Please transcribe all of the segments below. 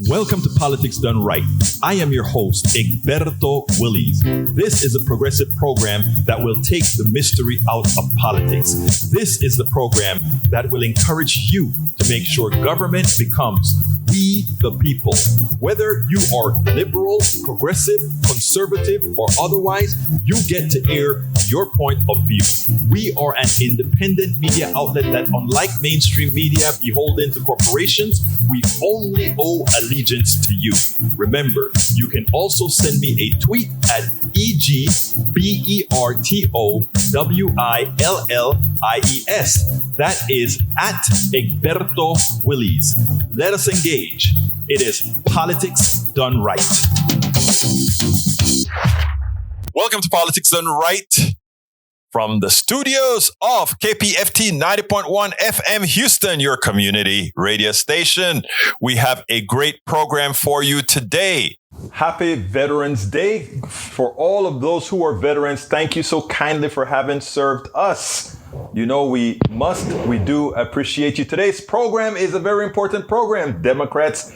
Welcome to Politics Done Right. I am your host, Egberto Willies. This is a progressive program that will take the mystery out of politics. This is the program that will encourage you to make sure government becomes we the people. Whether you are liberal, progressive, conservative, or otherwise, you get to air your point of view. We are an independent media outlet that, unlike mainstream media beholden to corporations, we only owe allegiance to you. Remember, you can also send me a tweet at EGBERTOWILLIES. That is at Egberto Willies. Let us engage. It is Politics Done Right. Welcome to Politics Done Right. From the studios of KPFT 90.1 FM Houston, your community radio station, we have a great program for you today. Happy Veterans Day. For all of those who are veterans, thank you so kindly for having served us. You know, we do appreciate you. Today's program is a very important program. Democrats'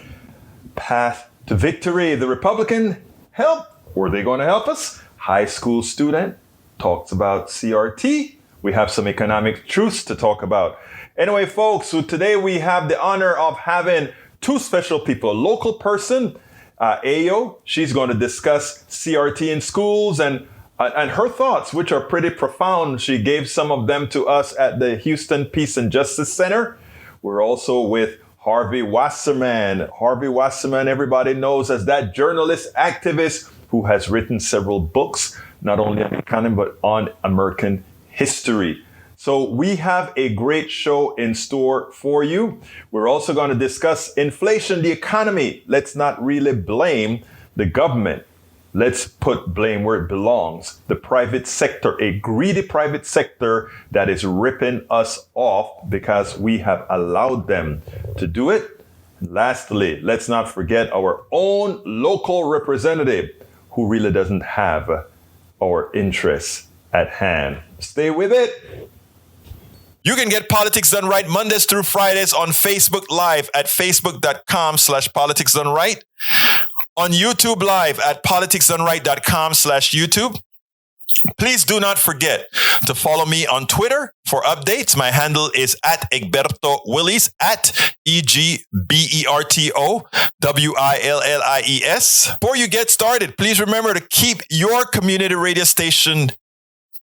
path to victory. The Republican help. Were they going to help us? High school student talks about CRT. We have some economic truths to talk about. Anyway, folks, so today we have the honor of having two special people. A local person, Ayo. She's going to discuss CRT in schools and her thoughts, which are pretty profound. She gave some of them to us at the Houston Peace and Justice Center. We're also with Harvey Wasserman. Harvey Wasserman, everybody knows as that journalist activist who has written several books, not only on economy, but on American history. So we have a great show in store for you. We're also going to discuss inflation, the economy. Let's not really blame the government. Let's put blame where it belongs. The private sector, a greedy private sector that is ripping us off because we have allowed them to do it. Lastly, let's not forget our own local representative who really doesn't have our interests at hand. Stay with it. You can get Politics Done Right Mondays through Fridays on Facebook Live at facebook.com/Politics Done Right. On YouTube Live at politicsdoneright.com/YouTube. Please do not forget to follow me on Twitter for updates. My handle is at Egberto Willies, at EGBERTOWILLIES. Before you get started, please remember to keep your community radio station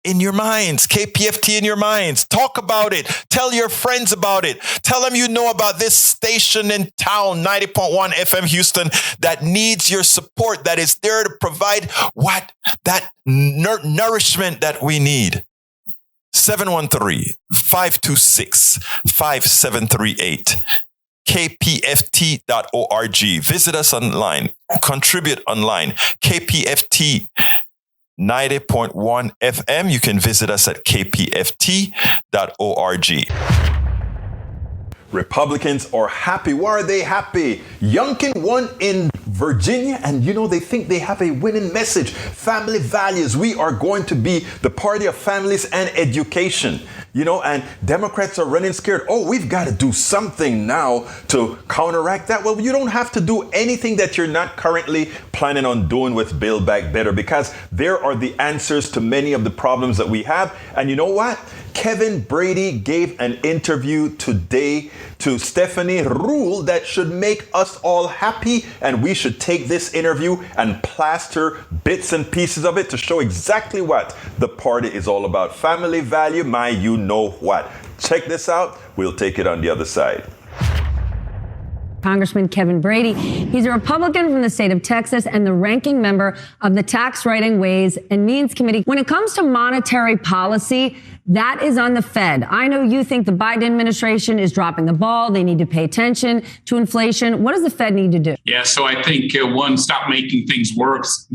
in your minds, KPFT in your minds. Talk about it. Tell your friends about it. Tell them you know about this station in town, 90.1 FM Houston, that needs your support, that is there to provide that nourishment that we need. 713-526-5738. KPFT.org. Visit us online. Contribute online. KPFT 90.1 FM. You can visit us at kpft.org. Republicans are happy. Why are they happy? Youngkin won in Virginia, and they think they have a winning message. Family values. We are going to be the party of families and education. And Democrats are running scared. Oh, we've got to do something now to counteract that. Well, you don't have to do anything that you're not currently planning on doing with Build Back Better, because there are the answers to many of the problems that we have. And you know what? Kevin Brady gave an interview today to Stephanie Ruhle that should make us all happy. And we should take this interview and plaster bits and pieces of it to show exactly what the party is all about. Family value, my you know what. Check this out. We'll take it on the other side. Congressman Kevin Brady. He's a Republican from the state of Texas and the ranking member of the Tax Writing Ways and Means Committee. When it comes to monetary policy, that is on the Fed. I know you think the Biden administration is dropping the ball. They need to pay attention to inflation. What does the Fed need to do? Yeah, so I think, one, stop making things worse.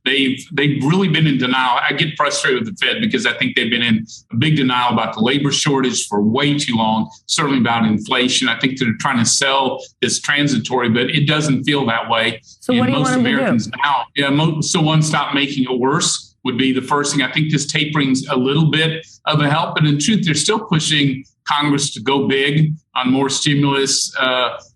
They've really been in denial. I get frustrated with the Fed because I think they've been in a big denial about the labor shortage for way too long, certainly about inflation. I think they're trying to sell this transitory, but it doesn't feel that way. So what do you want them to do? Now, so one, stop making it worse would be the first thing. I think this tapering's a little bit of a help, but in truth, they're still pushing Congress to go big on more stimulus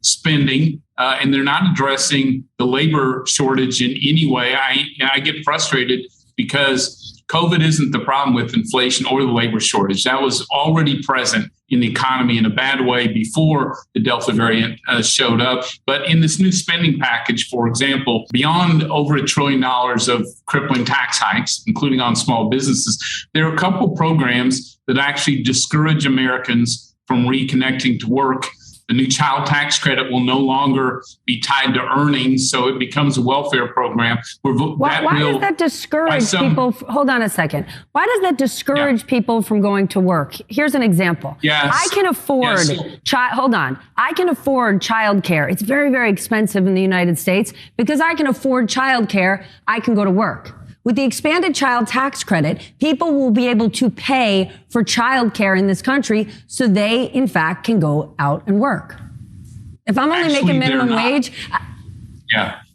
spending, and they're not addressing the labor shortage in any way. I get frustrated because COVID isn't the problem with inflation or the labor shortage. That was already present in the economy in a bad way before the Delta variant showed up. But in this new spending package, for example, beyond over $1 trillion of crippling tax hikes, including on small businesses, there are a couple programs that actually discourage Americans from reconnecting to work. The new child tax credit will no longer be tied to earnings, so it becomes a welfare program. Why does that discourage people? Hold on a second. Why does that discourage people from going to work? Here's an example. Yes. I can afford hold on. I can afford childcare. It's very, very expensive in the United States. Because I can afford childcare, I can go to work. With the expanded child tax credit, people will be able to pay for childcare in this country so they, in fact, can go out and work. If I'm only making minimum wage.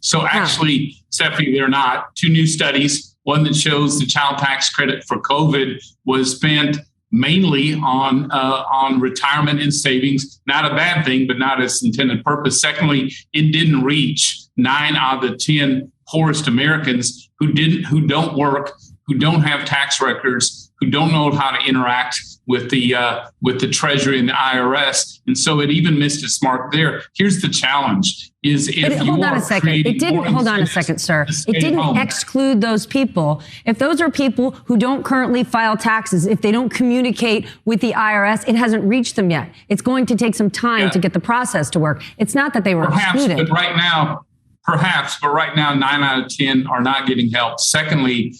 So actually, Stephanie, they're not. Two new studies, one that shows the child tax credit for COVID was spent mainly on retirement and savings. Not a bad thing, but not its intended purpose. Secondly, it didn't reach 9 out of the 10 poorest Americans who don't work, who don't have tax records, who don't know how to interact with the Treasury and the IRS. And so it even missed its mark there. Here's the challenge is if hold on a second. It didn't hold on a second, sir. It didn't exclude those people. If those are people who don't currently file taxes, if they don't communicate with the IRS, it hasn't reached them yet. It's going to take some time to get the process to work. It's not that they were excluded. But right now, 9 out of 10 are not getting help. Secondly,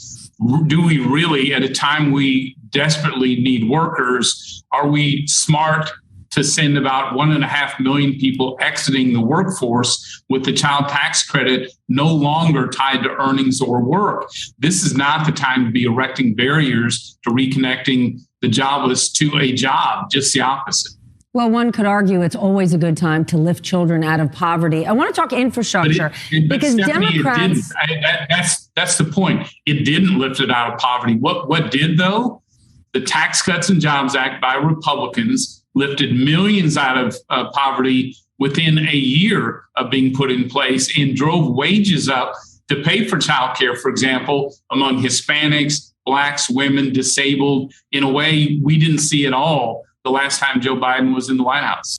do we really, at a time we desperately need workers, are we smart to send about 1.5 million people exiting the workforce with the child tax credit no longer tied to earnings or work? This is not the time to be erecting barriers to reconnecting the jobless to a job, just the opposite. Well, one could argue it's always a good time to lift children out of poverty. I want to talk infrastructure because Stephanie, Democrats. That's the point. It didn't lift it out of poverty. What did, though? The Tax Cuts and Jobs Act by Republicans lifted millions out of poverty within a year of being put in place and drove wages up to pay for childcare, for example, among Hispanics, Blacks, women, disabled, in a way we didn't see at all the last time Joe Biden was in the White House.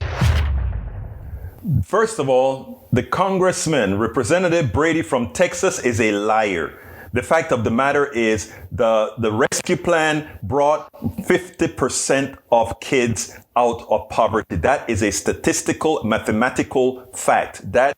First of all, the Congressman, Representative Brady from Texas, is a liar. The fact of the matter is the rescue plan brought 50% of kids out of poverty. That is a statistical, mathematical fact. That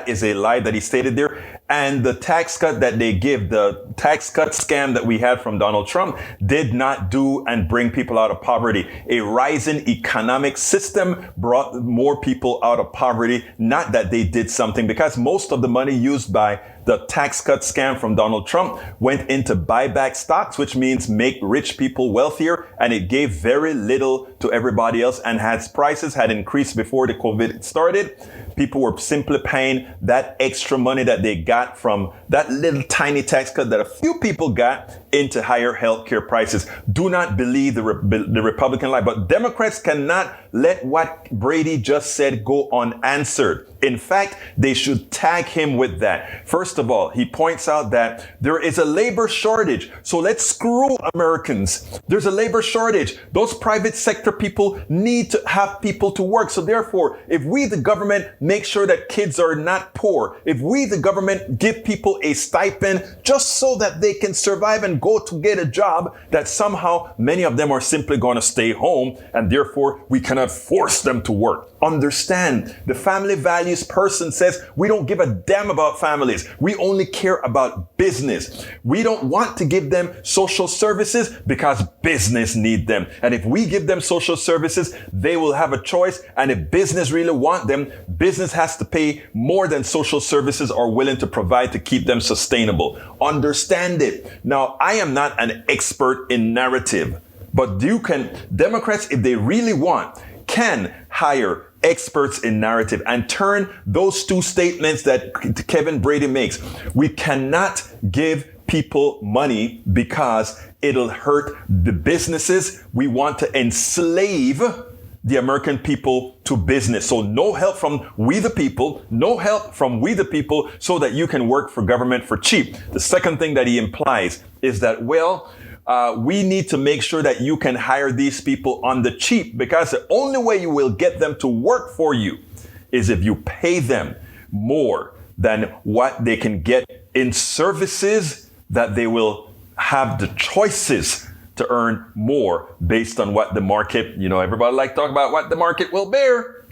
is a lie that he stated there. And the tax cut that they give, the tax cut scam that we had from Donald Trump, did not do and bring people out of poverty. A rising economic system brought more people out of poverty. Not that they did something, because most of the money used by the tax cut scam from Donald Trump went into buyback stocks, which means make rich people wealthier, and it gave very little to everybody else. And as prices had increased before the COVID started, people were simply paying that extra money that they got from that little tiny tax cut that a few people got into higher healthcare prices. Do not believe the Republican lie, but Democrats cannot let what Brady just said go unanswered. In fact, they should tag him with that. First of all, he points out that there is a labor shortage. So let's screw Americans. There's a labor shortage. Those private sector people need to have people to work. So therefore, if we, the government, make sure that kids are not poor, if we, the government, give people a stipend just so that they can survive and go to get a job, that somehow many of them are simply going to stay home, and therefore we cannot force them to work. Understand, the family values person says we don't give a damn about families. We only care about business. We don't want to give them social services because business need them. And if we give them social services, they will have a choice. And if business really want them, business has to pay more than social services are willing to provide to keep them sustainable. Understand it. Now, I am not an expert in narrative, but Democrats, if they really want, can hire experts in narrative and turn those two statements that Kevin Brady makes. We cannot give people money because it'll hurt the businesses. We want to enslave the American people to business. So no help from we the people, so that you can work for government for cheap. The second thing that he implies is that, we need to make sure that you can hire these people on the cheap, because the only way you will get them to work for you is if you pay them more than what they can get in services that they will have the choices to earn more based on what the market, everybody like talk about what the market will bear.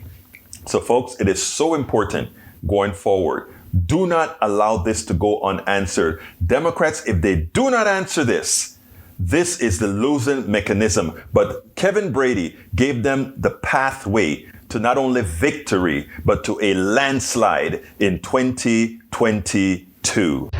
So folks, it is so important going forward. Do not allow this to go unanswered. Democrats, if they do not answer this is the losing mechanism. But Kevin Brady gave them the pathway to not only victory, but to a landslide in 2022.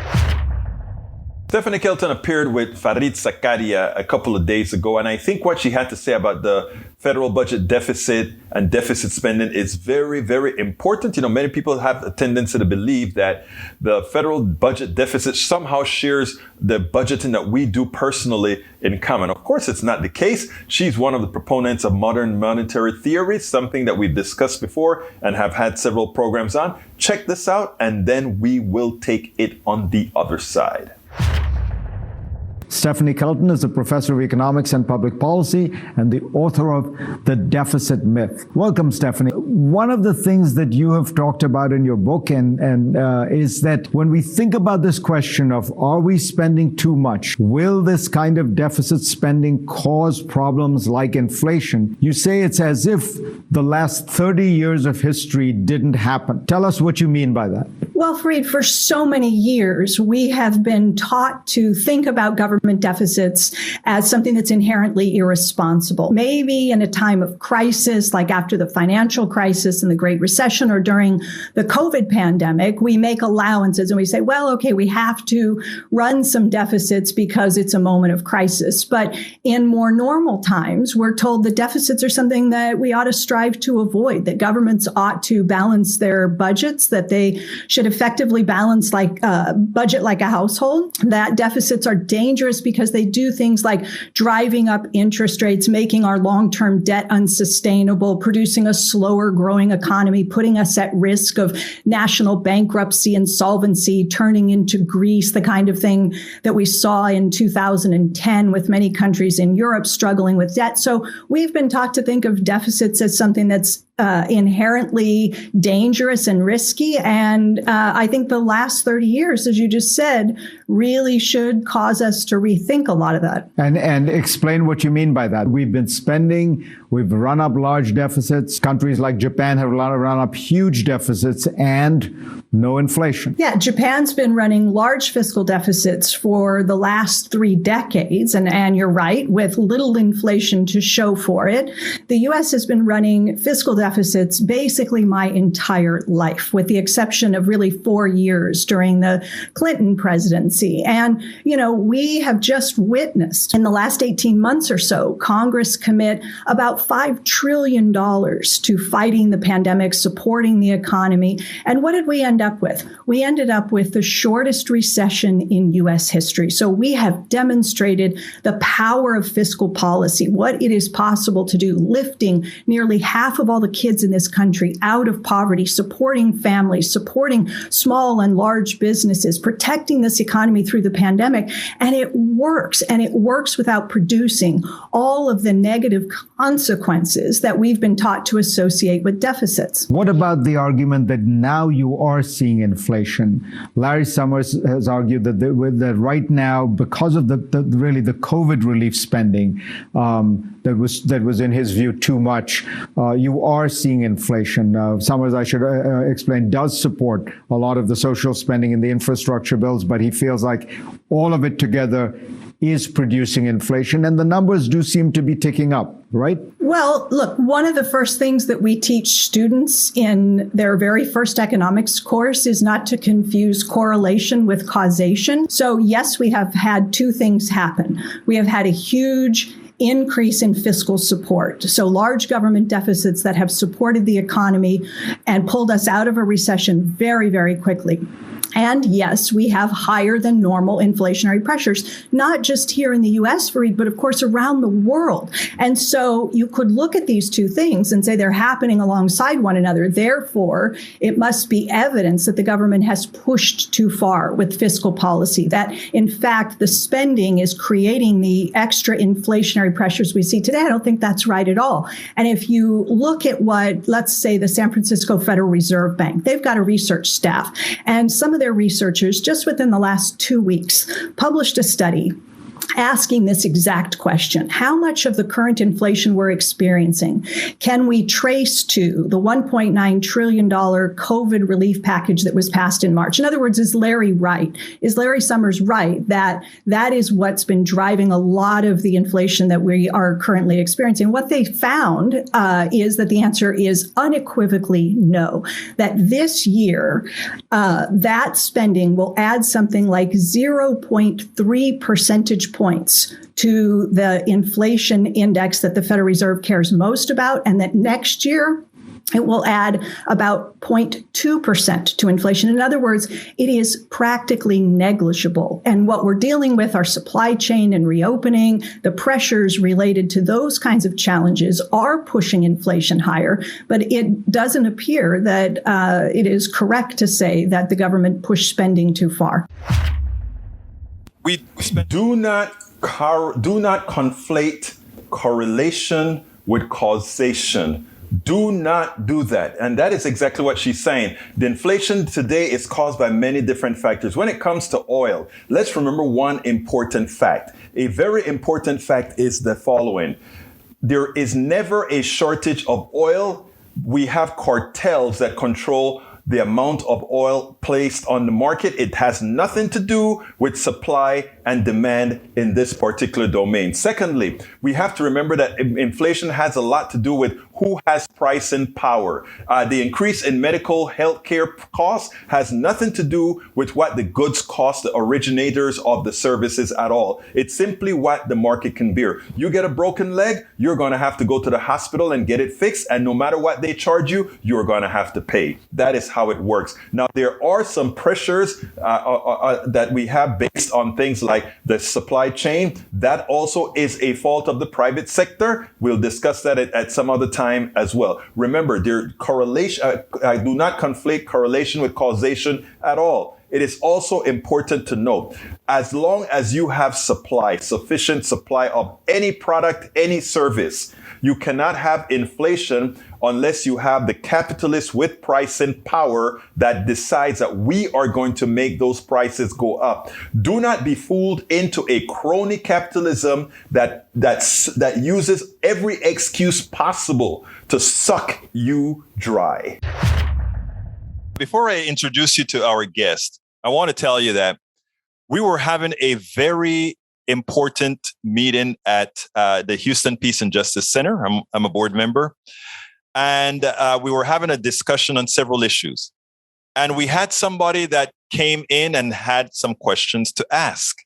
Stephanie Kelton appeared with Farid Zakaria a couple of days ago, and I think what she had to say about the federal budget deficit and deficit spending is very, very important. Many people have a tendency to believe that the federal budget deficit somehow shares the budgeting that we do personally in common. Of course, it's not the case. She's one of the proponents of modern monetary theory, something that we've discussed before and have had several programs on. Check this out, and then we will take it on the other side. Stephanie Kelton is a professor of economics and public policy and the author of The Deficit Myth. Welcome, Stephanie. One of the things that you have talked about in your book is that when we think about this question of are we spending too much, will this kind of deficit spending cause problems like inflation? You say it's as if the last 30 years of history didn't happen. Tell us what you mean by that. Well, Fareed, for so many years, we have been taught to think about government deficits as something that's inherently irresponsible. Maybe in a time of crisis, like after the financial crisis and the Great Recession or during the COVID pandemic, we make allowances and we say, well, okay, we have to run some deficits because it's a moment of crisis. But in more normal times, we're told that deficits are something that we ought to strive to avoid, that governments ought to balance their budgets, that they should effectively balance like a budget like a household, that deficits are dangerous because they do things like driving up interest rates, making our long-term debt unsustainable, producing a slower growing economy, putting us at risk of national bankruptcy, insolvency, turning into Greece, the kind of thing that we saw in 2010 with many countries in Europe struggling with debt. So we've been taught to think of deficits as something that's inherently dangerous and risky. And I think the last 30 years, as you just said, really should cause us to rethink a lot of that. And explain what you mean by that. We've been spending, we've run up large deficits. Countries like Japan have run up huge deficits and no inflation. Yeah, Japan's been running large fiscal deficits for the last 3 decades. And you're right, with little inflation to show for it. The U.S. has been running fiscal deficits basically my entire life, with the exception of really 4 years during the Clinton presidency. And, we have just witnessed in the last 18 months or so, Congress commit about $5 trillion to fighting the pandemic, supporting the economy. And what did we end up with? We ended up with the shortest recession in U.S. history. So we have demonstrated the power of fiscal policy, what it is possible to do, lifting nearly half of all the kids in this country out of poverty, supporting families, supporting small and large businesses, protecting this economy through the pandemic. And it works without producing all of the negative consequences that we've been taught to associate with deficits. What about the argument that now you are seeing inflation? Larry Summers has argued that right now, because of the COVID relief spending that was in his view too much, you are seeing inflation. Summers, I should explain, does support a lot of the social spending in the infrastructure bills, but he feels like all of it together is producing inflation, and the numbers do seem to be ticking up, right? Well, look, one of the first things that we teach students in their very first economics course is not to confuse correlation with causation. So yes, we have had 2 things happen. We have had a huge increase in fiscal support. So large government deficits that have supported the economy and pulled us out of a recession very, very quickly. And yes, we have higher than normal inflationary pressures, not just here in the US, Fareed, but of course around the world. And so you could look at these two things and say they're happening alongside one another. Therefore, it must be evidence that the government has pushed too far with fiscal policy, that in fact, the spending is creating the extra inflationary pressures we see today. I don't think that's right at all. And if you look at what, let's say, the San Francisco Federal Reserve Bank, they've got a research staff, and some of their researchers just within the last 2 weeks published a study asking this exact question. How much of the current inflation we're experiencing can we trace to the $1.9 trillion COVID relief package that was passed in March? In other words, is Larry right? Is Larry Summers right that that is what's been driving a lot of the inflation that we are currently experiencing? What they found is that the answer is unequivocally no, that this year, that spending will add something like 0.3 percentage points to the inflation index that the Federal Reserve cares most about, and that next year it will add about 0.2% to inflation. In other words, it is practically negligible. And what we're dealing with are supply chain and reopening. The pressures related to those kinds of challenges are pushing inflation higher, but it doesn't appear that it is correct to say that the government pushed spending too far. We do not conflate correlation with causation. Do not do that. And that is exactly what she's saying. The inflation today is caused by many different factors. When it comes to oil, let's remember one important fact. A very important fact is the following. There is never a shortage of oil. We have cartels that control the amount of oil placed on the market. It has nothing to do with supply and demand in this particular domain. Secondly, we have to remember that inflation has a lot to do with who has pricing power. The increase in medical healthcare costs has nothing to do with what the goods cost the originators of the services at all. It's simply what the market can bear. You get a broken leg, you're going to have to go to the hospital and get it fixed. And no matter what they charge you, you're going to have to pay. That is how it works. Now, there are some pressures that we have based on things like the supply chain. That also is a fault of the private sector. We'll discuss that at some other time as well. Remember, I do not conflate correlation with causation at all. It is also important to note, as long as you have supply, sufficient supply of any product, any service, you cannot have inflation unless you have the capitalists with pricing power that decides that we are going to make those prices go up. Do not be fooled into a crony capitalism that uses every excuse possible to suck you dry. Before I introduce you to our guest, I want to tell you that we were having a very important meeting at the Houston Peace and Justice Center. I'm a board member. And we were having a discussion on several issues. And we had somebody that came in and had some questions to ask.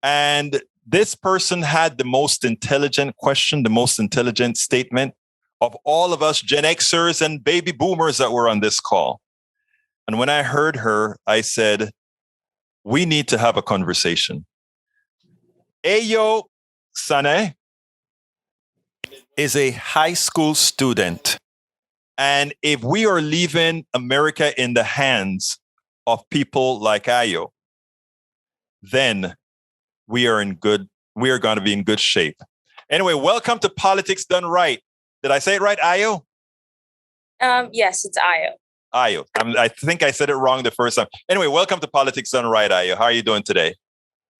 And this person had the most intelligent question, the most intelligent statement of all of us Gen Xers and baby boomers that were on this call. And when I heard her, I said, we need to have a conversation. Ayo Sane is a high school student. And if we are leaving America in the hands of people like Ayo, then we are going to be in good shape. Anyway, welcome to Politics Done Right. Did I say it right, Ayo? Yes, it's Ayo. Ayo. I think I said it wrong the first time. Anyway, welcome to Politics Done Right, Ayo. How are you doing today?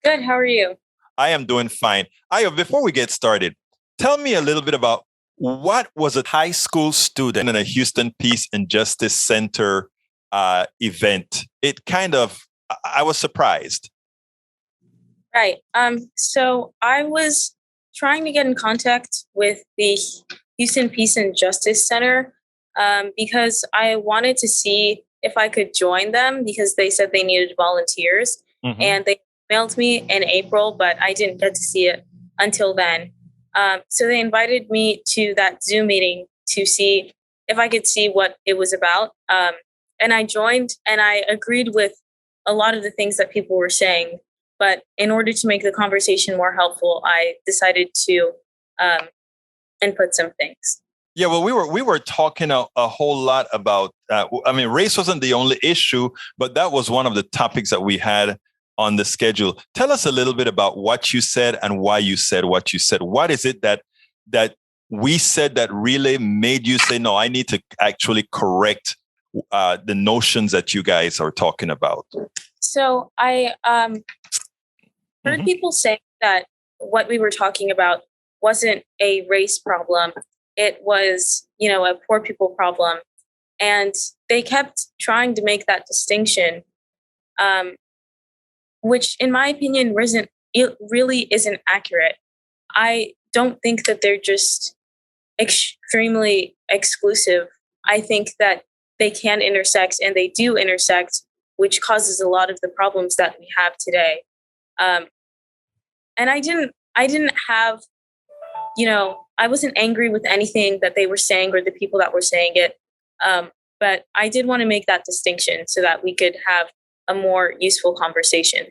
Good. How are you? I am doing fine. Ayo, before we get started, tell me a little bit about what was a high school student in a Houston Peace and Justice Center event. I was surprised. Right. So I was trying to get in contact with the Houston Peace and Justice Center because I wanted to see if I could join them because they said they needed volunteers. Mm-hmm. And they mailed me in April, but I didn't get to see it until then. So they invited me to that Zoom meeting to see if I could see what it was about. and I joined and I agreed with a lot of the things that people were saying. But in order to make the conversation more helpful, I decided to input some things. Yeah, well, we were talking a whole lot about. Race wasn't the only issue, but that was one of the topics that we had on the schedule. Tell us a little bit about what you said and why you said what you said. What is it that we said that really made you say, no, I need to actually correct the notions that you guys are talking about? So I heard people say that what we were talking about wasn't a race problem. It was, a poor people problem. And they kept trying to make that distinction, which in my opinion really isn't accurate. I don't think that they're just extremely exclusive. I think that they can intersect, and they do intersect, which causes a lot of the problems that we have today. And I didn't have, I wasn't angry with anything that they were saying or the people that were saying it. But I did want to make that distinction so that we could have a more useful conversation.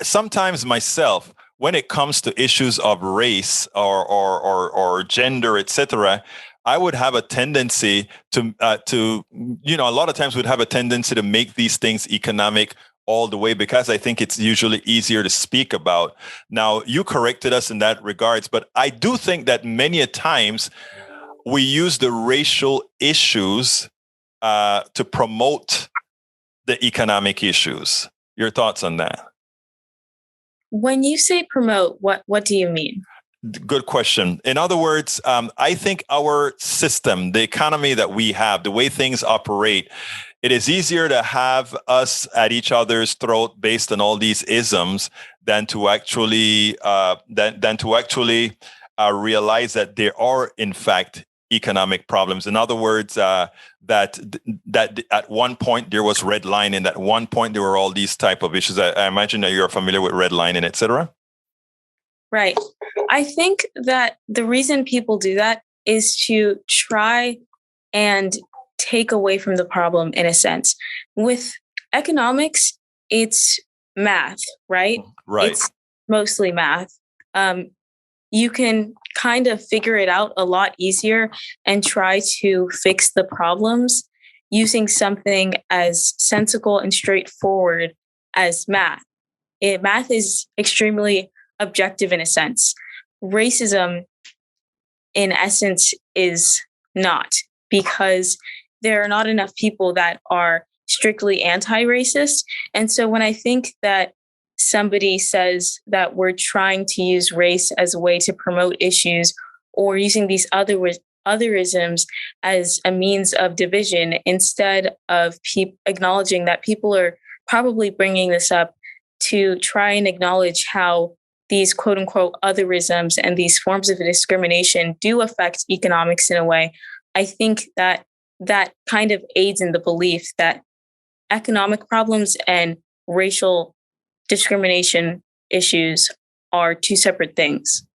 Sometimes myself, when it comes to issues of race or gender, etc., I would have a tendency to a lot of times would have a tendency to make these things economic all the way, because I think it's usually easier to speak about. Now, you corrected us in that regards, but I do think that many a times we use the racial issues to promote the economic issues. Your thoughts on that? When you say promote, what do you mean? Good question. In other words, I think our system, the economy that we have, the way things operate, it is easier to have us at each other's throat based on all these isms than to actually realize that there are, in fact, economic problems. In other words, that at one point there was redlining. At one point there were all these type of issues. I imagine that you're familiar with redlining, etc. Right. I think that the reason people do that is to try and take away from the problem, in a sense. With economics, it's math, right? Right. It's mostly math. You can kind of figure it out a lot easier and try to fix the problems using something as sensible and straightforward as math. Math is extremely objective in a sense. Racism, in essence, is not, because there are not enough people that are strictly anti-racist. And so when I think that somebody says that we're trying to use race as a way to promote issues, or using these otherisms as a means of division, instead of acknowledging that people are probably bringing this up to try and acknowledge how these quote unquote otherisms and these forms of discrimination do affect economics in a way, I think that kind of aids in the belief that economic problems and racial discrimination issues are two separate things.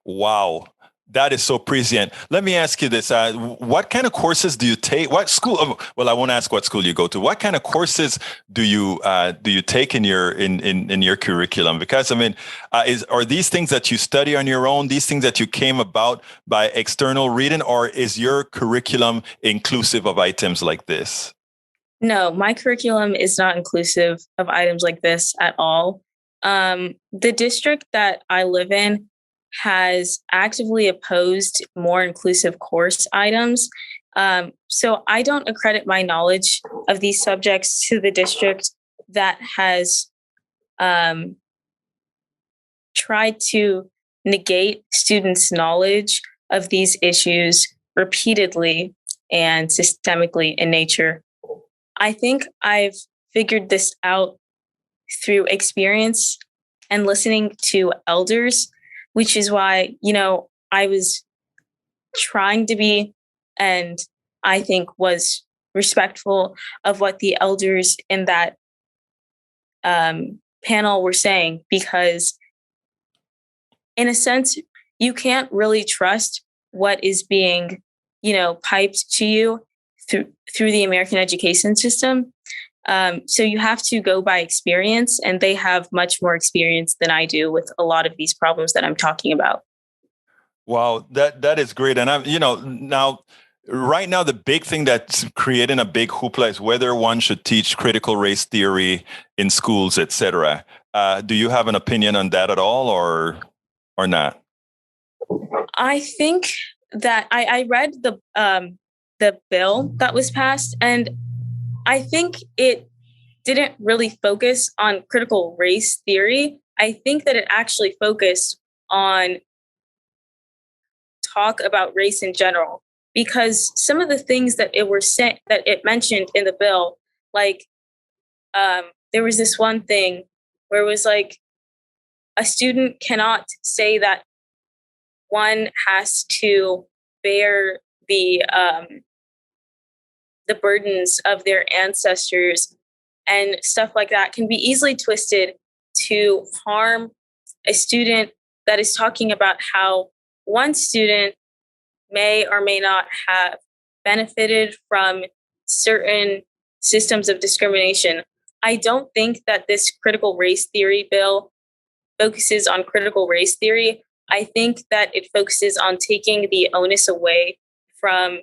Wow. That is so prescient. Let me ask you this. What kind of courses do you take? What school? Well, I won't ask what school you go to. What kind of courses do you take in your curriculum? Because are these things that you study on your own, these things that you came about by external reading, or is your curriculum inclusive of items like this? No, my curriculum is not inclusive of items like this at all. The district that I live in has actively opposed more inclusive course items. So I don't accredit my knowledge of these subjects to the district that has tried to negate students' knowledge of these issues repeatedly and systemically in nature. I think I've figured this out through experience and listening to elders, which is why, I was trying to be, and I think was respectful of what the elders in that panel were saying, because in a sense, you can't really trust what is being, piped to you through the American education system. So you have to go by experience, and they have much more experience than I do with a lot of these problems that I'm talking about. Wow, that is great. And I'm, now right now the big thing that's creating a big hoopla is whether one should teach critical race theory in schools, etc. Do you have an opinion on that at all, or not? I think that I read the bill that was passed, and I think it didn't really focus on critical race theory. I think that it actually focused on talk about race in general, because some of the things that it mentioned in the bill, like there was this one thing where it was like a student cannot say that one has to bear the burdens of their ancestors, and stuff like that can be easily twisted to harm a student that is talking about how one student may or may not have benefited from certain systems of discrimination. I don't think that this critical race theory bill focuses on critical race theory. I think that it focuses on taking the onus away from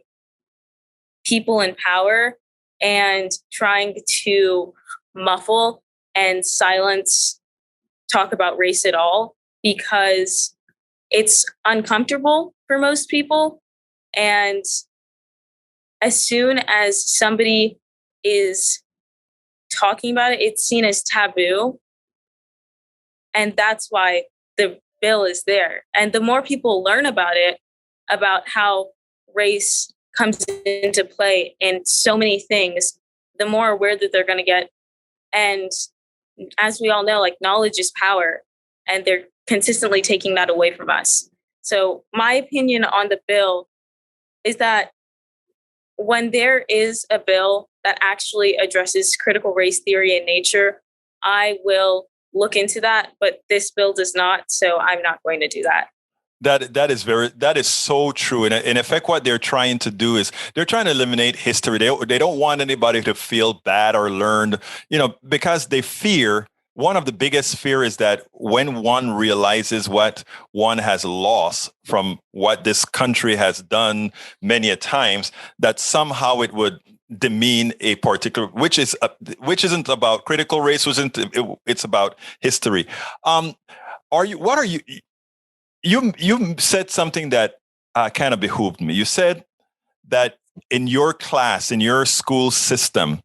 people in power and trying to muffle and silence talk about race at all, because it's uncomfortable for most people. And as soon as somebody is talking about it, it's seen as taboo. And that's why the bill is there. And the more people learn about it, about how race comes into play in so many things, the more aware that they're going to get. And as we all know, like, knowledge is power, and they're consistently taking that away from us. So my opinion on the bill is that when there is a bill that actually addresses critical race theory in nature, I will look into that, but this bill does not, so I'm not going to do that. That is so true. And in effect, what they're trying to do is they're trying to eliminate history. They don't want anybody to feel bad or learned, because they fear, one of the biggest fear is that when one realizes what one has lost from what this country has done many a times, that somehow it would demean a particular, which isn't about critical race, it's about history. You said something that kind of behooved me. You said that in your class, in your school system,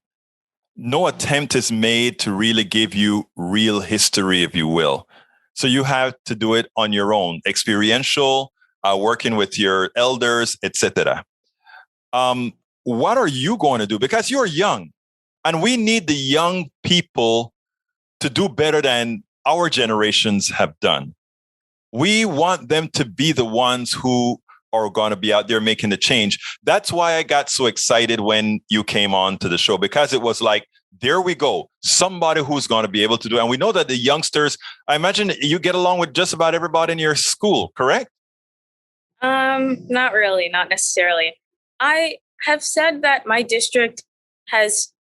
no attempt is made to really give you real history, if you will. So you have to do it on your own, experiential, working with your elders, etc. What are you going to do? Because you're young, and we need the young people to do better than our generations have done. We want them to be the ones who are going to be out there making the change. That's why I got so excited when you came on to the show, because it was like, there we go. Somebody who's going to be able to do it. And we know that the youngsters, I imagine you get along with just about everybody in your school, correct? Not really, not necessarily. I have said that my district has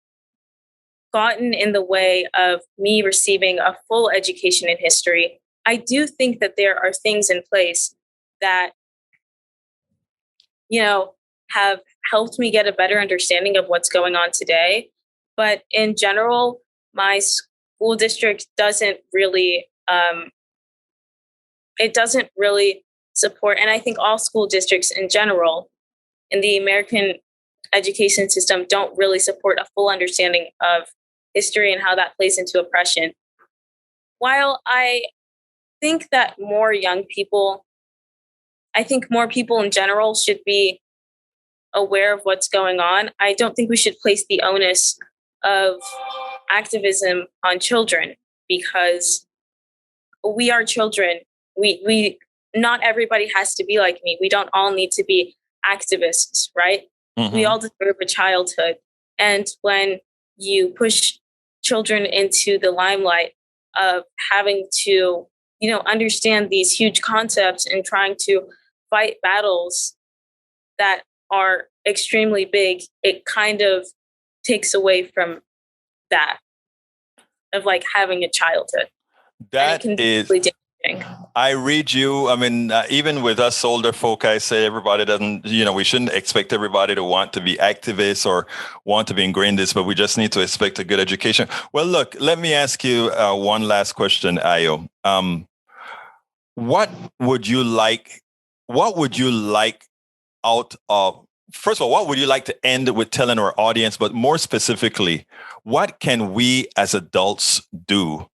gotten in the way of me receiving a full education in history. I do think that there are things in place that, have helped me get a better understanding of what's going on today. But in general, my school district doesn't really, support, and I think all school districts in general in the American education system don't really support a full understanding of history and how that plays into oppression. While I think that more people in general should be aware of what's going on, I don't think we should place the onus of activism on children, because we are children. We not everybody has to be like me. We don't all need to be activists, right? Mm-hmm. We all deserve a childhood. And when you push children into the limelight of having to, understand these huge concepts and trying to fight battles that are extremely big, it kind of takes away from that of like having a childhood. That is, I read you. I mean, even with us older folk, I say everybody doesn't, we shouldn't expect everybody to want to be activists or want to be ingrained in this, but we just need to expect a good education. Well, look, let me ask you one last question, Ayo. What would you like out of, first of all, what would you like to end with telling our audience, but more specifically, what can we as adults do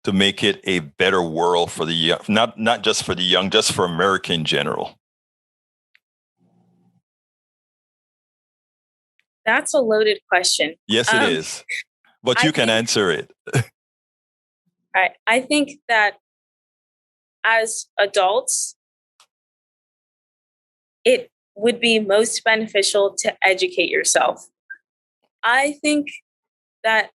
to make it a better world for the young, not just for the young, just for America in general? That's a loaded question. Yes, it is. But you can answer it. Right. I think that as adults, it would be most beneficial to educate yourself. I think that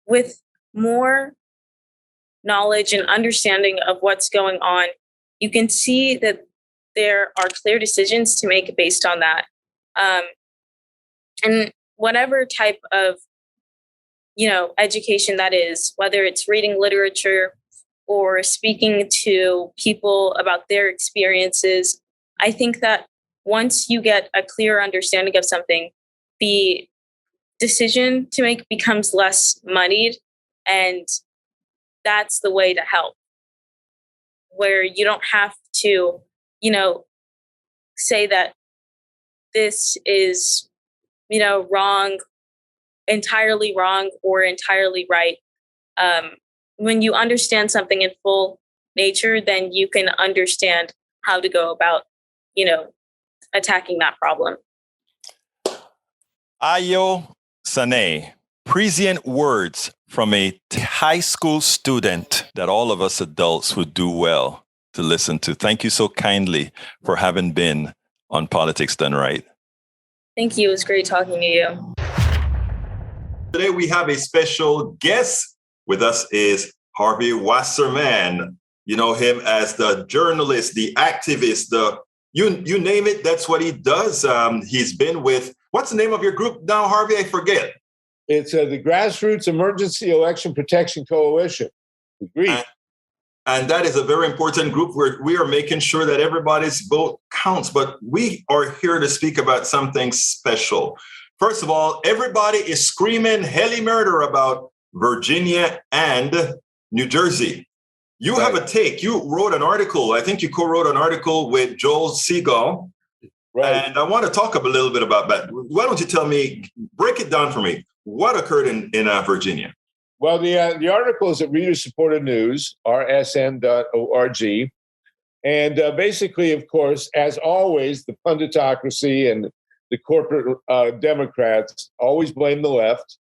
with more knowledge and understanding of what's going on, you can see that there are clear decisions to make based on that. And whatever type of, education that is, whether it's reading literature or speaking to people about their experiences, I think that once you get a clear understanding of something, the decision to make becomes less muddied, and that's the way to help, where you don't have to, say that this is, wrong, entirely wrong or entirely right. When you understand something in full nature, then you can understand how to go about, attacking that problem. Ayo Sane, prescient words from a high school student that all of us adults would do well to listen to. Thank you so kindly for having been on Politics Done Right. Thank you. It was great talking to you. Today we have a special guest. With us is Harvey Wasserman. You know him as the journalist, the activist, you name it, that's what he does. He's been with, what's the name of your group now, Harvey? I forget. It's the Grassroots Emergency Election Protection Coalition. And that is a very important group where we are making sure that everybody's vote counts. But we are here to speak about something special. First of all, everybody is screaming heli murder about Virginia and New Jersey. You have a take. You wrote an article. I think you co-wrote an article with Joel Segal. Right. And I want to talk a little bit about that. Why don't you tell me, break it down for me. What occurred in Virginia? Well, the article is at Reader Supported News, rsn.org. And basically, of course, as always, the punditocracy and the corporate Democrats always blame the left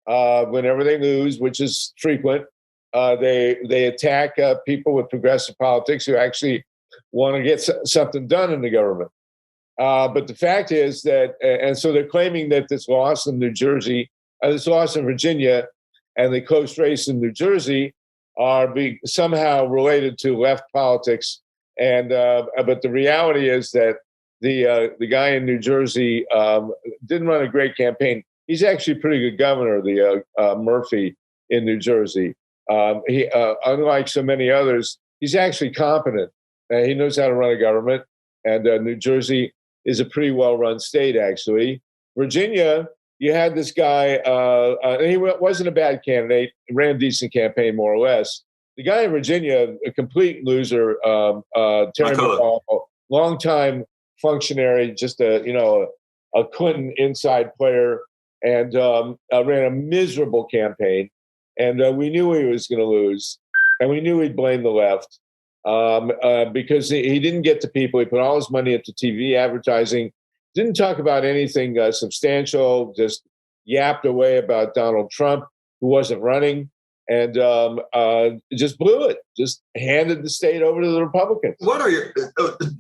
whenever they lose, which is frequent. They attack people with progressive politics who actually want to get something done in the government. But the fact is that, and so they're claiming that this loss in New Jersey, this loss in Virginia, and the close race in New Jersey are somehow related to left politics. And but the reality is that the guy in New Jersey didn't run a great campaign. He's actually a pretty good governor, the Murphy in New Jersey. He, unlike so many others, he's actually competent. He knows how to run a government. And New Jersey is a pretty well-run state, actually. Virginia, you had this guy, and he wasn't a bad candidate, ran a decent campaign, more or less. The guy in Virginia, a complete loser, Terry McAuliffe, longtime functionary, just a Clinton inside player, and ran a miserable campaign. And we knew he was going to lose, and we knew he'd blame the left because he didn't get to people. He put all his money into TV advertising, didn't talk about anything substantial, just yapped away about Donald Trump, who wasn't running, and just blew it, just handed the state over to the Republicans. What are your,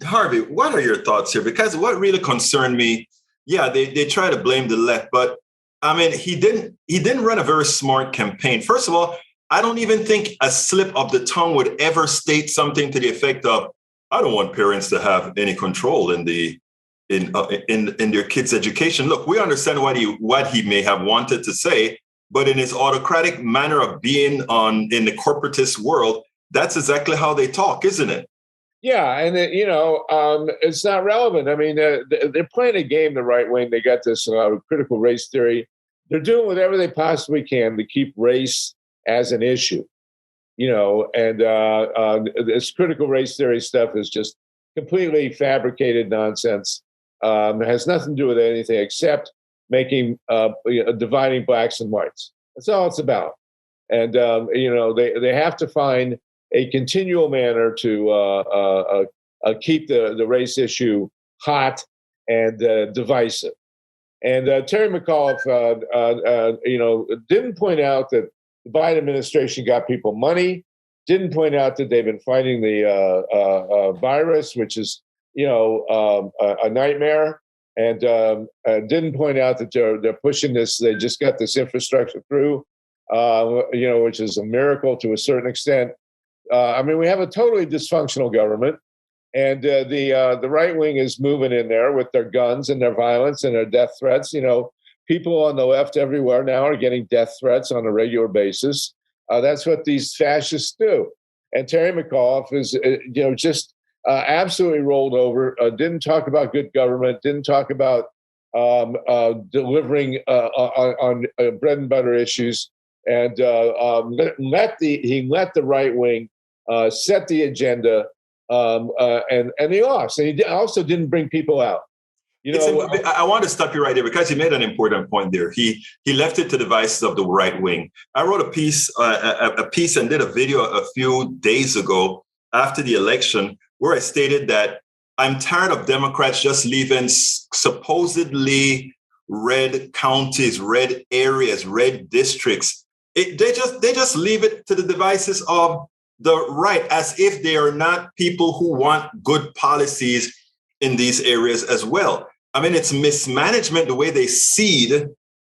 Harvey, what are your thoughts here? Because what really concerned me, they try to blame the left, but I mean, he didn't run a very smart campaign. First of all, I don't even think a slip of the tongue would ever state something to the effect of, I don't want parents to have any control in the in their kids' education. Look, we understand what he may have wanted to say, but in his autocratic manner of being in the corporatist world, that's exactly how they talk, isn't it? Yeah, and it's not relevant. I mean, they're playing a game the right way. They got this critical race theory. They're doing whatever they possibly can to keep race as an issue. And this critical race theory stuff is just completely fabricated nonsense. It has nothing to do with anything except making dividing blacks and whites. That's all it's about. And they have to find a continual manner to keep the race issue hot and divisive. And Terry McAuliffe, didn't point out that the Biden administration got people money. Didn't point out that they've been fighting the virus, which is a nightmare, and didn't point out that they're pushing this. They just got this infrastructure through, which is a miracle to a certain extent. I mean, we have a totally dysfunctional government, and the right wing is moving in there with their guns and their violence and their death threats. People on the left everywhere now are getting death threats on a regular basis. That's what these fascists do. And Terry McAuliffe is, just absolutely rolled over. Didn't talk about good government. Didn't talk about delivering on bread and butter issues. And he let the right wing set the agenda, and he lost. And he also didn't bring people out. I want to stop you right there because you made an important point there. He left it to the devices of the right wing. I wrote a piece and did a video a few days ago after the election where I stated that I'm tired of Democrats just leaving supposedly red counties, red areas, red districts. They just leave it to the devices of the right, as if they are not people who want good policies in these areas as well. I mean, it's mismanagement the way they cede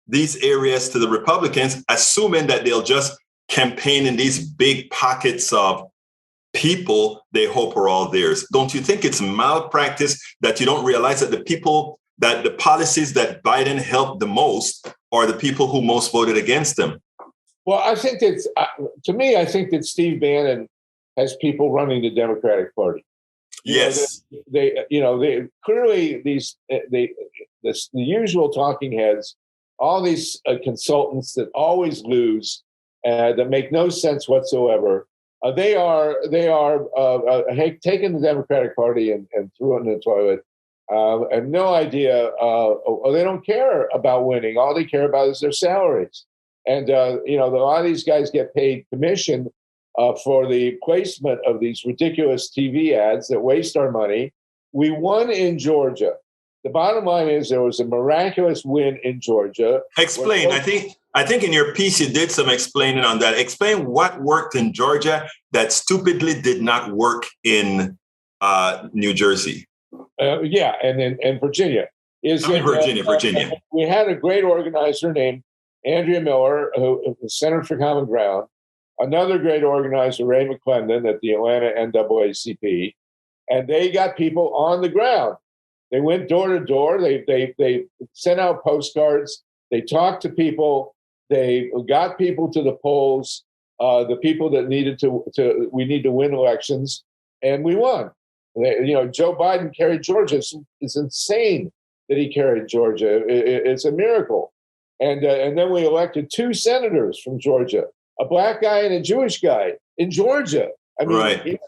these areas to the Republicans, assuming that they'll just campaign in these big pockets of people they hope are all theirs. Don't you think it's malpractice that you don't realize that the policies that Biden helped the most are the people who most voted against them? Well, I think I think that Steve Bannon has people running the Democratic Party. Yes, they clearly the usual talking heads, all these consultants that always lose, that make no sense whatsoever. They are taking the Democratic Party and threw it in the toilet, and no idea. They don't care about winning. All they care about is their salaries. And a lot of these guys get paid commission for the placement of these ridiculous TV ads that waste our money. We won in Georgia. The bottom line is there was a miraculous win in Georgia. Explain. I think in your piece you did some explaining on that. Explain what worked in Georgia that stupidly did not work in New Jersey. And Virginia. Virginia. We had a great organizer named Andrea Miller, who was Center for Common Ground. Another great organizer, Ray McClendon, at the Atlanta NAACP, and they got people on the ground. They went door to door. They sent out postcards. They talked to people. They got people to the polls. The people that we need to win elections, and we won. Joe Biden carried Georgia. It's insane that he carried Georgia. It's a miracle. And then we elected 2 senators from Georgia. A black guy and a Jewish guy in Georgia. I mean, right.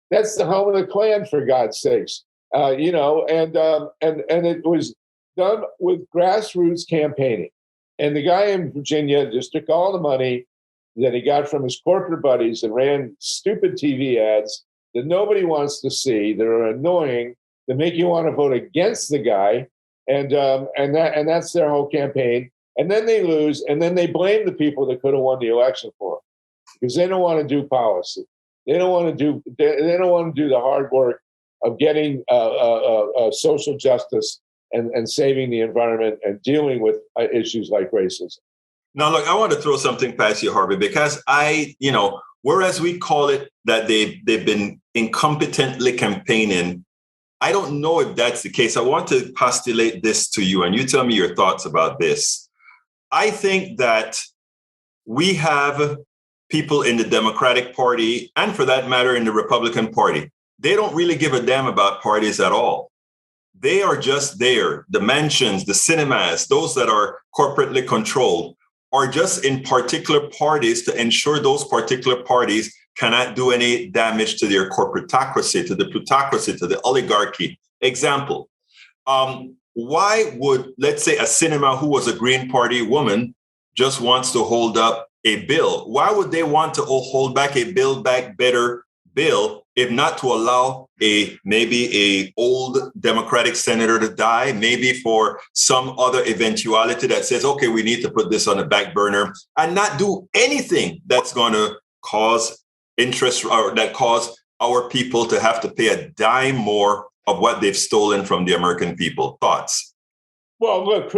That's the home of the Klan, for God's sakes. And it was done with grassroots campaigning. And the guy in Virginia just took all the money that he got from his corporate buddies and ran stupid TV ads that nobody wants to see, that are annoying, that make you want to vote against the guy. And that's their whole campaign. And then they lose, and then they blame the people that could have won the election for them because they don't want to do policy. They don't want to do the hard work of getting social justice and saving the environment and dealing with issues like racism. Now, look, I want to throw something past you, Harvey, because whereas we call it that they've been incompetently campaigning, I don't know if that's the case. I want to postulate this to you, and you tell me your thoughts about this. I think that we have people in the Democratic Party, and for that matter, in the Republican Party. They don't really give a damn about parties at all. They are just there. The mansions, the cinemas, those that are corporately controlled, are just in particular parties to ensure those particular parties cannot do any damage to their corporatocracy, to the plutocracy, to the oligarchy. Example, why would, let's say, a cinema who was a Green Party woman just wants to hold up a bill? Why would they want to hold back a Build Back Better bill if not to allow maybe a old Democratic senator to die, maybe for some other eventuality that says, okay, we need to put this on the back burner, and not do anything that's going to cause interest or that cause our people to have to pay a dime more of what they've stolen from the American people? Thoughts? Well, look,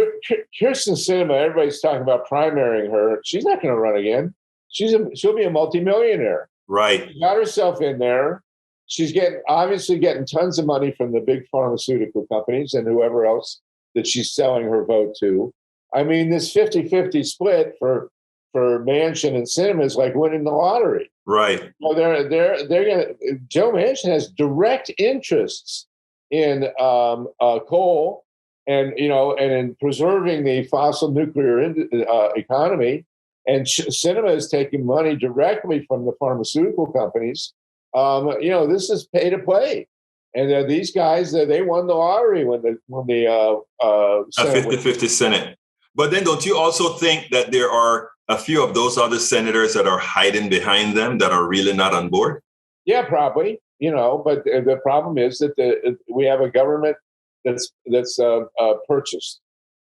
Kirsten Sinema, everybody's talking about primarying her. She's not going to run again. She'll be a multimillionaire. Right. She got herself in there. She's obviously getting tons of money from the big pharmaceutical companies and whoever else that she's selling her vote to. I mean, this 50-50 split for Manchin and Sinema is like winning the lottery. Right. Well, they're gonna. Joe Manchin has direct interests in coal and in preserving the fossil nuclear economy. And Sinema is taking money directly from the pharmaceutical companies. This is pay to play, and these guys they won the lottery when the 50-50 Senate. But then, don't you also think that there are a few of those other senators that are hiding behind them that are really not on board? Yeah, probably. But the problem is that we have a government that's purchased.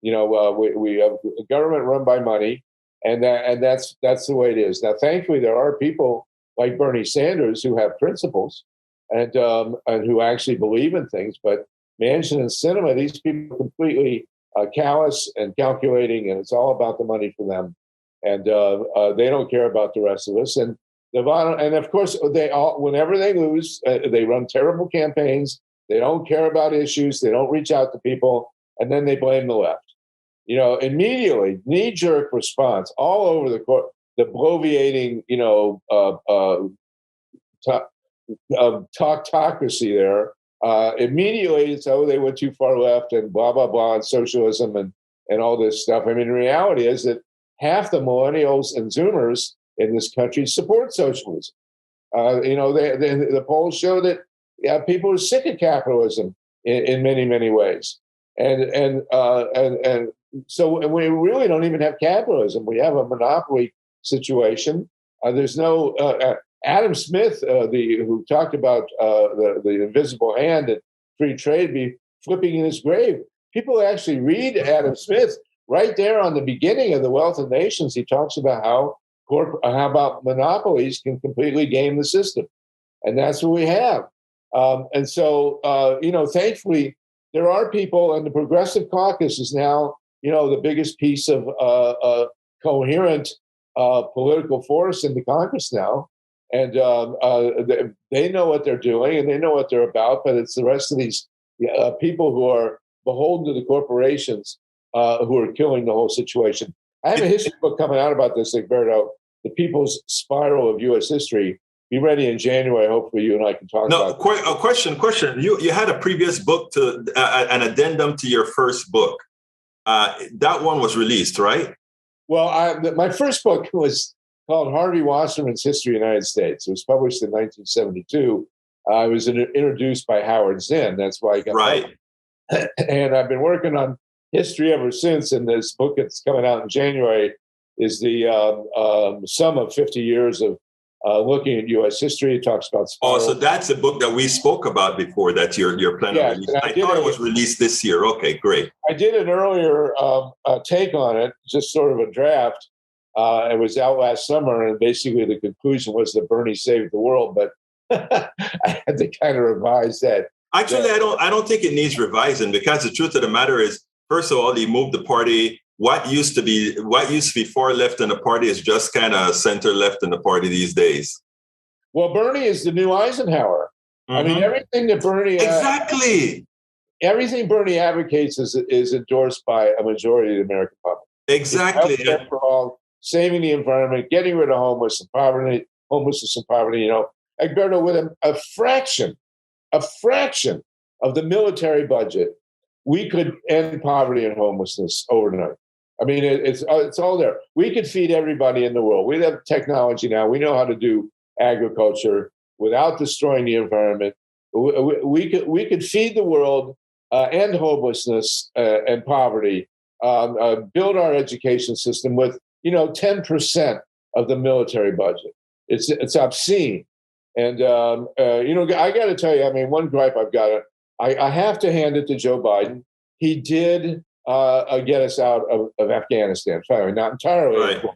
We have a government run by money. And that's the way it is. Now, thankfully, there are people like Bernie Sanders who have principles and who actually believe in things. But Manchin and Sinema, these people are completely callous and calculating, and it's all about the money for them. And they don't care about the rest of us. And of course, whenever they lose, they run terrible campaigns. They don't care about issues. They don't reach out to people, and then they blame the left. Immediately, knee-jerk response all over the court, the bloviating, talkocracy there. Immediately, it's, they went too far left and blah, blah, blah, and socialism and all this stuff. I mean, the reality is that half the millennials and Zoomers in this country support socialism. The polls show that people are sick of capitalism in many, many ways. And so we really don't even have capitalism. We have a monopoly situation. There's no Adam Smith, who talked about the invisible hand and free trade, be flipping in his grave. People actually read Adam Smith right there on the beginning of The Wealth of Nations. He talks about how about monopolies can completely game the system, and that's what we have. And so, thankfully, there are people, and the Progressive Caucus is now, the biggest piece of coherent political force in the Congress now. And they know what they're doing and they know what they're about, but it's the rest of these people who are beholden to the corporations who are killing the whole situation. I have a history book coming out about this, Egberto, The People's Spiral of U.S. History. Be ready in January. Hopefully you and I can talk about it. A question. You had a previous book to an addendum to your first book. That one was released, right? Well, my first book was called Harvey Wasserman's History of the United States. It was published in 1972. I was introduced by Howard Zinn. That's why I got right. And I've been working on history ever since. And this book that's coming out in January is the sum of 50 years of looking at U.S. history. It talks about spiral. So that's a book that we spoke about before that you're planning on releasing. I thought it was released this year. Okay, great. I did an earlier take on it, just sort of a draft. It was out last summer, and basically the conclusion was that Bernie saved the world, but I had to kind of revise that. Actually, I don't think it needs revising, because the truth of the matter is, first of all, he moved the party. What used to be far left in the party is just kind of center left in the party these days. Well, Bernie is the new Eisenhower. I mean, everything that Bernie everything Bernie advocates is endorsed by a majority of the American public. Exactly. Healthcare for all, saving the environment, getting rid of homelessness and poverty. You know, Egberto, with a fraction of the military budget, we could end poverty and homelessness overnight. I mean, it's all there. We could feed everybody in the world. We have technology now. We know how to do agriculture without destroying the environment. We could feed the world, end homelessness and poverty, build our education system with 10% of the military budget. It's obscene, and I got to tell you, I mean, one gripe I've got, I have to hand it to Joe Biden. He did get us out of Afghanistan, finally, not entirely, right, but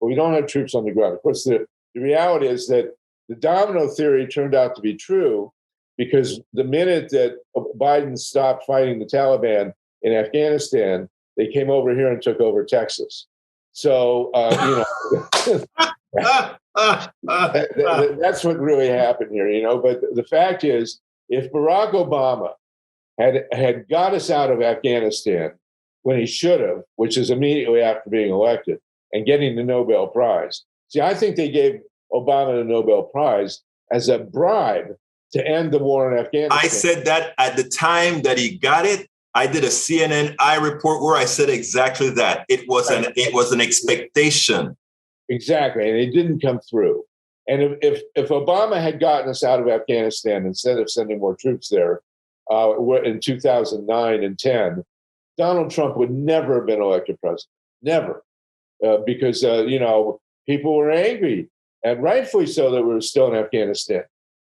we don't have troops on the ground. Of course, the reality is that the domino theory turned out to be true, because the minute that Biden stopped fighting the Taliban in Afghanistan, they came over here and took over Texas. So, that's what really happened here, But the fact is, if Barack Obama had got us out of Afghanistan when he should have, which is immediately after being elected and getting the Nobel Prize. See, I think they gave Obama the Nobel Prize as a bribe to end the war in Afghanistan. I said that at the time that he got it. I did a CNN report where I said exactly that. It was an expectation. Exactly, and it didn't come through. And if Obama had gotten us out of Afghanistan instead of sending more troops there in 2009 and 10, Donald Trump would never have been elected president. Never. Because, people were angry, and rightfully so, that we were still in Afghanistan.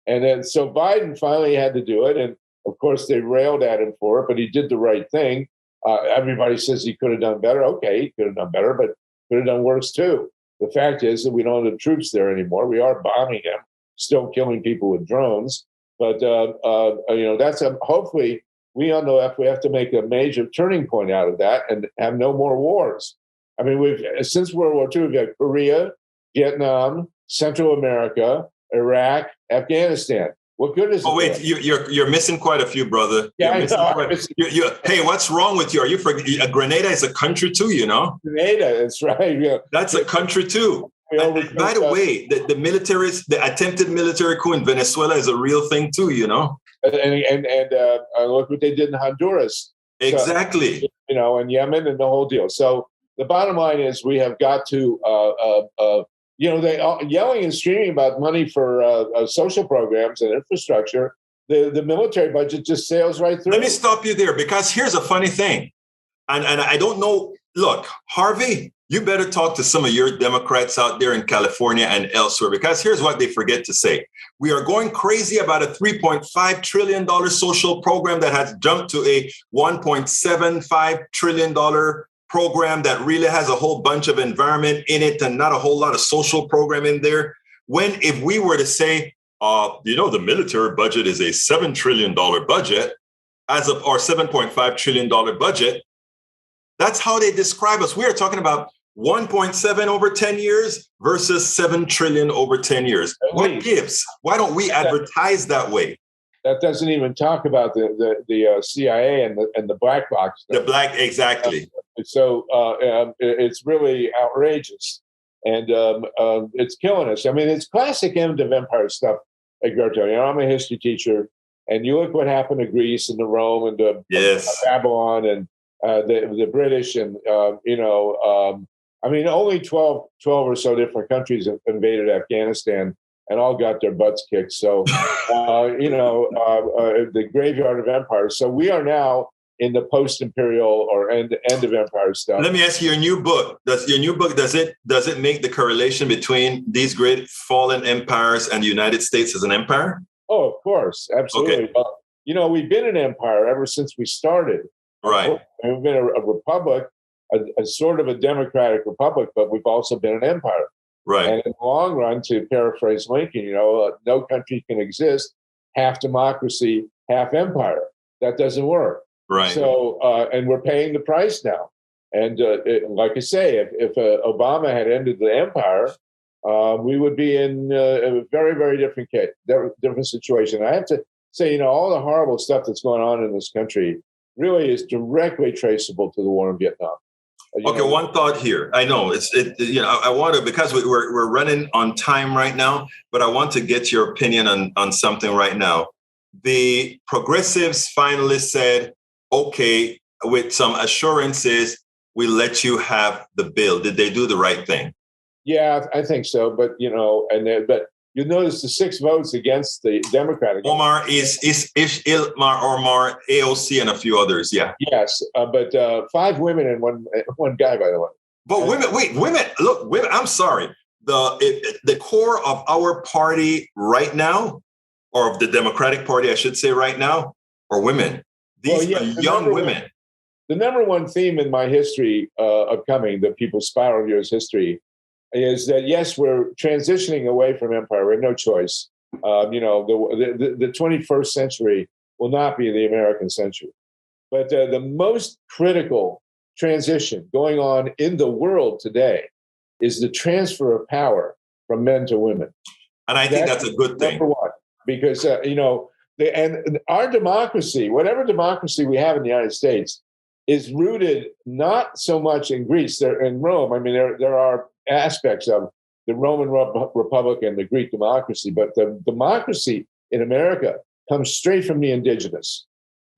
And then so Biden finally had to do it. And of course, they railed at him for it, but he did the right thing. Everybody says he could have done better. Okay, he could have done better, but could have done worse too. The fact is that we don't have the troops there anymore. We are bombing them, still killing people with drones. But, that's hopefully we on the left, we have to make a major turning point out of that and have no more wars. I mean, since World War II, we've had Korea, Vietnam, Central America, Iraq, Afghanistan. What good is it? Oh, wait, you're missing quite a few, brother. Yeah, I know. Hey, what's wrong with you? Are you Grenada is a country too, Grenada, that's right. Yeah. That's a country too. And by the way, the attempted military coup in Venezuela is a real thing too, And look what they did in Honduras. Exactly. So, and Yemen and the whole deal. So the bottom line is we have got to, they are yelling and screaming about money for social programs and infrastructure. The military budget just sails right through. Let me stop you there, because here's a funny thing. And I don't know. Look, Harvey, you better talk to some of your Democrats out there in California and elsewhere, because here's what they forget to say. We are going crazy about a $3.5 trillion social program that has jumped to a $1.75 trillion program that really has a whole bunch of environment in it and not a whole lot of social program in there. When if we were to say, the military budget is a $7 trillion budget or $7.5 trillion budget, that's how they describe us. We are talking about 1.7 over 10 years versus 7 trillion over 10 years. What gives? Why don't we advertise that way? That doesn't even talk about the CIA and the black box stuff. The black, exactly. So it's really outrageous, and it's killing us. I mean, it's classic end of empire stuff, Egberto. I'm a history teacher, and you look what happened to Greece and to Rome and to Babylon and the British, and only 12 or so different countries invaded Afghanistan and all got their butts kicked. So, the graveyard of empires. So we are now in the post-imperial or end of empire stuff. Let me ask you, does it make the correlation between these great fallen empires and the United States as an empire? Oh, of course. Absolutely. Okay. We've been an empire ever since we started. Right. We've been a republic, a sort of a democratic republic, but we've also been an empire. Right. And in the long run, to paraphrase Lincoln, no country can exist half democracy, half empire. That doesn't work. Right. So, and we're paying the price now. And like I say, if Obama had ended the empire, we would be in a very, very different case, different situation. I have to say, all the horrible stuff that's going on in this country really is directly traceable to the war in Vietnam. Okay, one thought here. I know I want to, because we're running on time right now, but I want to get your opinion on something right now. The progressives finally said, okay, with some assurances, we let you have the bill. Did they do the right thing? Yeah, I think so. But but you notice the 6 votes against the Democratic. Omar is Omar, AOC, and a few others. Yeah. Yes, but 5 women and one guy, by the way. But women. Look, women. I'm sorry. The core of our party right now, or of the Democratic Party, I should say, right now, are women. These are young women. The number one theme in my history upcoming, the People's Spiral Years history, is that, yes, we're transitioning away from empire. We have no choice. The 21st century will not be the American century. But the most critical transition going on in the world today is the transfer of power from men to women. And I think that's a good thing. Number one, because, and our democracy, whatever democracy we have in the United States, is rooted not so much in Greece, in Rome. I mean, there are aspects of the Roman Republic and the Greek democracy, but the democracy in America comes straight from the indigenous.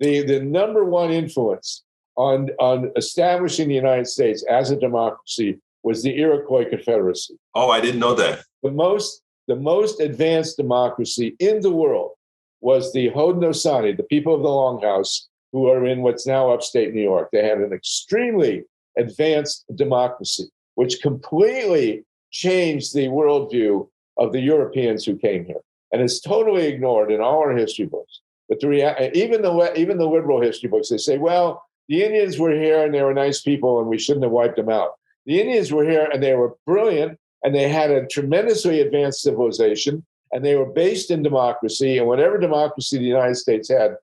The number one influence on establishing the United States as a democracy was the Iroquois Confederacy. Oh, I didn't know that. The most advanced democracy in the world was the Haudenosaunee, the people of the Longhouse, who are in what's now upstate New York. They had an extremely advanced democracy, which completely changed the worldview of the Europeans who came here. And it's totally ignored in all our history books. But even the liberal history books, they say, well, the Indians were here and they were nice people and we shouldn't have wiped them out. The Indians were here and they were brilliant and they had a tremendously advanced civilization and they were based in democracy. And whatever democracy the United States had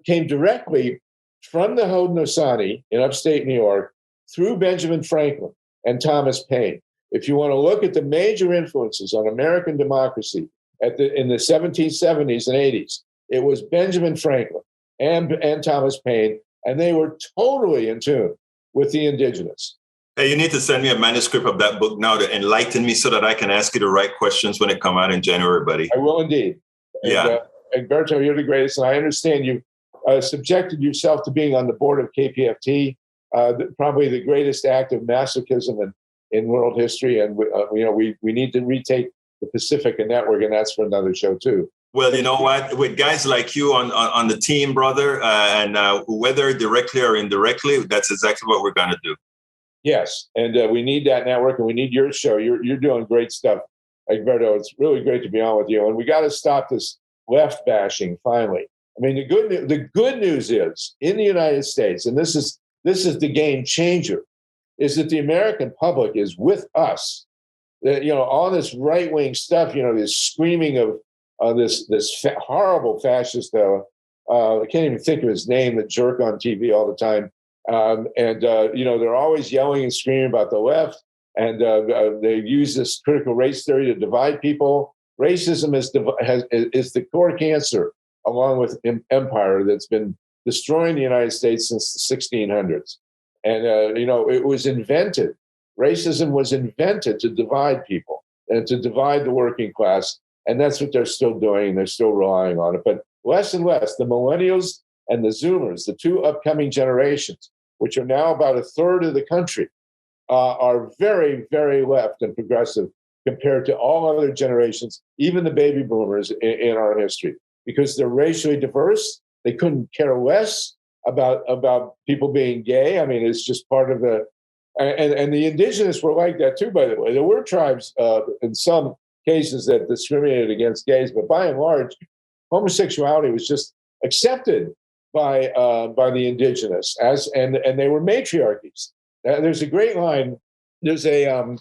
came directly from the Haudenosaunee in upstate New York through Benjamin Franklin and Thomas Paine. If you want to look at the major influences on American democracy in the 1770s and 80s, it was Benjamin Franklin and Thomas Paine, and they were totally in tune with the indigenous. Hey, you need to send me a manuscript of that book now to enlighten me so that I can ask you the right questions when it come out in January, buddy. I will indeed. Yeah. Egberto, you're the greatest, and I understand you've subjected yourself to being on the board of KPFT, probably the greatest act of masochism in world history, and we need to retake the Pacifica Network, and that's for another show too. Well, you know what? With guys like you on the team, brother, and whether directly or indirectly, that's exactly what we're going to do. Yes, and we need that network, and we need your show. You're doing great stuff, Egberto. It's really great to be on with you, and we got to stop this left bashing finally. I mean, the good news is in the United States, and this is the game changer, is that the American public is with us. All this right wing stuff, this screaming of this horrible fascist. I can't even think of his name. The jerk on TV all the time, they're always yelling and screaming about the left, and they use this critical race theory to divide people. Racism is the core cancer, along with empire, that's been destroying the United States since the 1600s. And, it was invented. Racism was invented to divide people and to divide the working class. And that's what they're still doing. They're still relying on it. But less and less, the millennials and the Zoomers, the two upcoming generations, which are now about a third of the country, are very, very left and progressive compared to all other generations, even the baby boomers in our history, because they're racially diverse. They couldn't care less about people being gay. I mean, it's just part of and the indigenous were like that too, by the way. There were tribes in some cases that discriminated against gays, but by and large, homosexuality was just accepted by the indigenous and they were matriarchies. There's a great line. There's a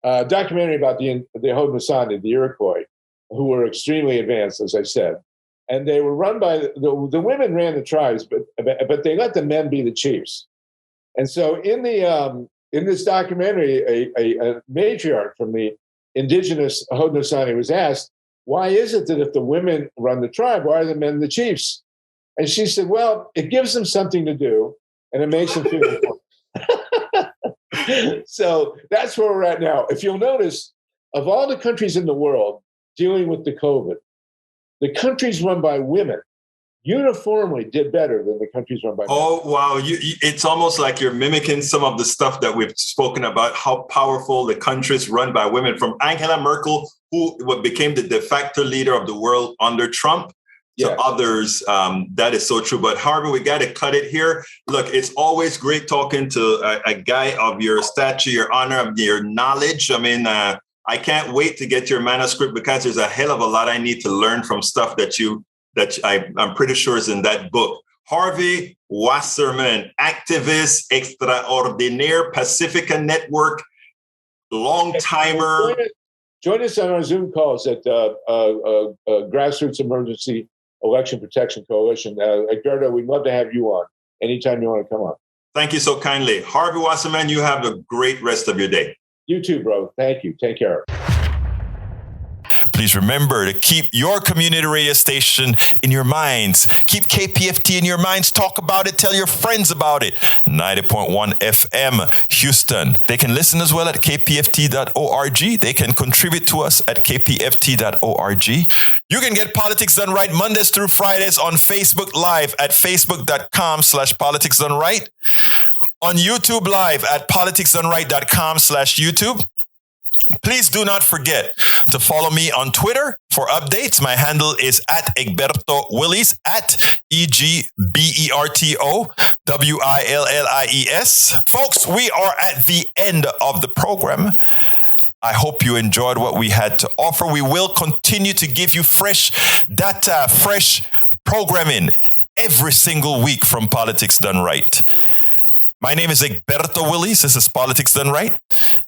documentary about the Haudenosaunee, the Iroquois, who were extremely advanced, as I said, and they were run by the women ran the tribes, but they let the men be the chiefs. And so in this documentary, a matriarch from the indigenous Haudenosaunee was asked, why is it that if the women run the tribe, why are the men the chiefs? And she said, well, it gives them something to do and it makes them feel important. So that's where we're at now. If you'll notice, of all the countries in the world dealing with the COVID, the countries run by women uniformly did better than the countries run by men. Oh, wow. It's almost like you're mimicking some of the stuff that we've spoken about, how powerful the countries run by women, from Angela Merkel, who became the de facto leader of the world under Trump, to others. That is so true. But Harvey, we got to cut it here. Look, it's always great talking to a guy of your stature, your honor, your knowledge. I mean, I can't wait to get your manuscript because there's a hell of a lot I need to learn from stuff that I'm pretty sure is in that book. Harvey Wasserman, activist extraordinaire, Pacifica Network, long timer. Join us on our Zoom calls at Grassroots Emergency Election Protection Coalition. Egberto, we'd love to have you on anytime you want to come on. Thank you so kindly. Harvey Wasserman, you have a great rest of your day. You too, bro. Thank you. Take care. Please remember to keep your community radio station in your minds. Keep KPFT in your minds. Talk about it. Tell your friends about it. 90.1 FM, Houston. They can listen as well at kpft.org. They can contribute to us at kpft.org. You can get Politics Done Right Mondays through Fridays on Facebook Live at facebook.com/politicsdoneright. On YouTube Live at politicsdoneright.com/YouTube. Please do not forget to follow me on Twitter for updates. My handle is at Egberto Willies, at EGBERTO WILLIES. Folks, we are at the end of the program. I hope you enjoyed what we had to offer. We will continue to give you fresh data, fresh programming every single week from Politics Done Right. My name is Egberto Willies. This is Politics Done Right.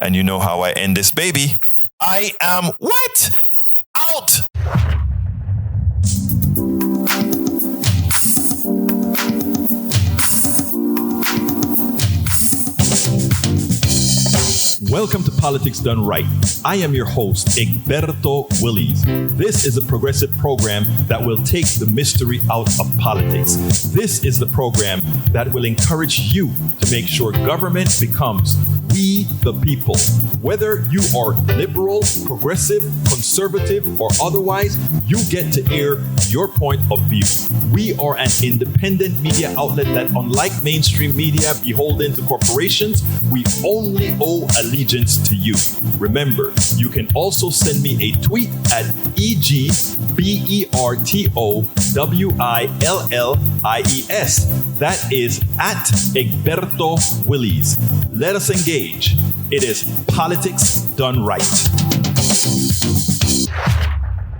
And you know how I end this baby. I am what? Out. Welcome to Politics Done Right. I am your host, Egberto Willies. This is a progressive program that will take the mystery out of politics. This is the program that will encourage you to make sure government becomes we the people. Whether you are liberal, progressive, conservative, or otherwise, you get to air your point of view. We are an independent media outlet that, unlike mainstream media beholden to corporations, we only owe allegiance to you. Remember, you can also send me a tweet at EGBERTOWILLIES. That is at Egberto Willies. Let us engage. It is Politics Done Right.